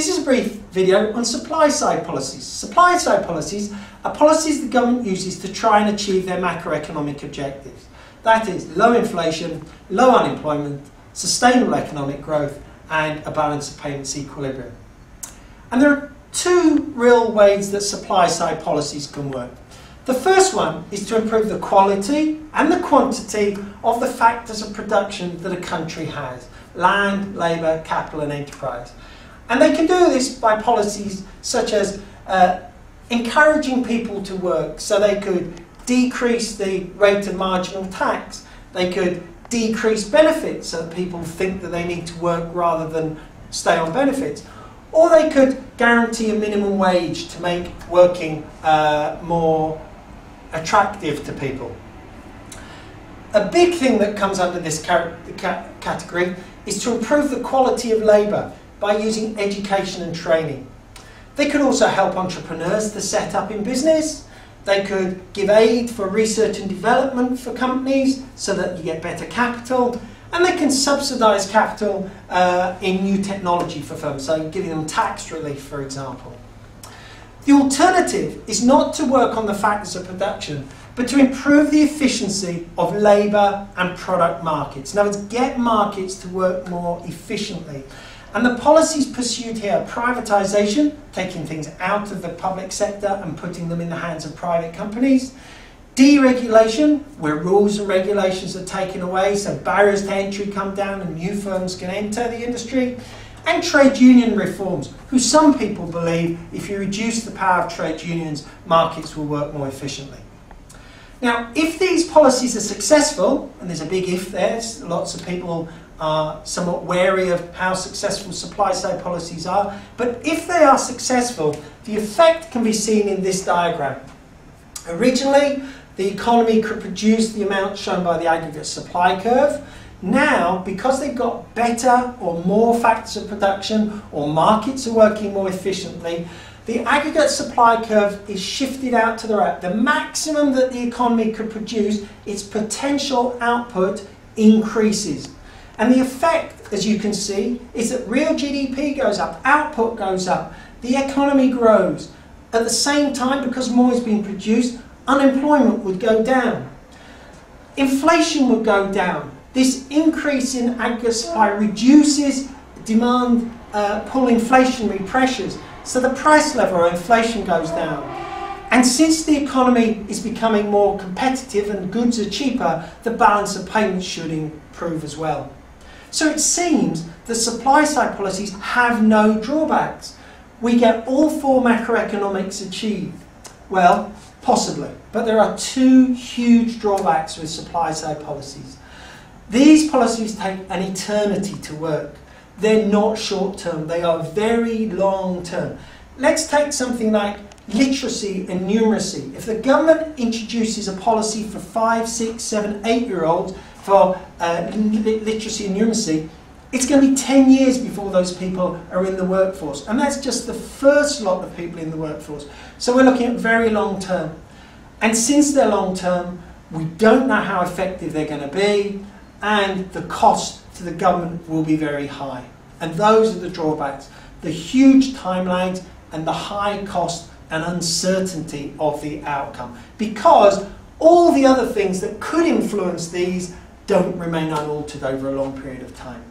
This is a brief video on supply-side policies. Supply-side policies are policies the government uses to try and achieve their macroeconomic objectives. That is, low inflation, low unemployment, sustainable economic growth, and a balance of payments equilibrium. And there are two real ways that supply-side policies can work. The first one is to improve the quality and the quantity of the factors of production that a country has: land, labour, capital and enterprise. And they can do this by policies such as encouraging people to work, so they could decrease the rate of marginal tax, they could decrease benefits so that people think that they need to work rather than stay on benefits, or they could guarantee a minimum wage to make working more attractive to people. A big thing that comes under this category is to improve the quality of labour by using education and training. They could also help entrepreneurs to set up in business. They could give aid for research and development for companies so that you get better capital, and they can subsidise capital in new technology for firms, so giving them tax relief, for example. The alternative is not to work on the factors of production, but to improve the efficiency of labour and product markets. In other words, get markets to work more efficiently. And the policies pursued here are privatisation, taking things out of the public sector and putting them in the hands of private companies; deregulation, where rules and regulations are taken away so barriers to entry come down and new firms can enter the industry; and trade union reforms, who some people believe if you reduce the power of trade unions, markets will work more efficiently. Now, if these policies are successful, and there's a big if there, lots of people are somewhat wary of how successful supply-side policies are, but if they are successful, the effect can be seen in this diagram. Originally, the economy could produce the amount shown by the aggregate supply curve. Now, because they've got better or more factors of production, or markets are working more efficiently, the aggregate supply curve is shifted out to the right. The maximum that the economy could produce, its potential output increases. And the effect, as you can see, is that real GDP goes up, output goes up, the economy grows. At the same time, because more is being produced, unemployment would go down. Inflation would go down. This increase in aggregate supply reduces demand pull inflationary pressures, so the price level of inflation goes down. And since the economy is becoming more competitive and goods are cheaper, the balance of payments should improve as well. So it seems the supply-side policies have no drawbacks. We get all four macroeconomics achieved. Well, possibly, but there are two huge drawbacks with supply-side policies. These policies take an eternity to work. They're not short-term, they are very long-term. Let's take something like literacy and numeracy. If the government introduces a policy for 5, 6, 7, 8-year-olds for literacy and numeracy, it's going to be 10 years before those people are in the workforce. And that's just the first lot of people in the workforce. So we're looking at very long-term. And since they're long-term, we don't know how effective they're going to be, and the cost to the government will be very high. And those are the drawbacks: the huge time lags and the high cost and uncertainty of the outcome, because all the other things that could influence these don't remain unaltered over a long period of time.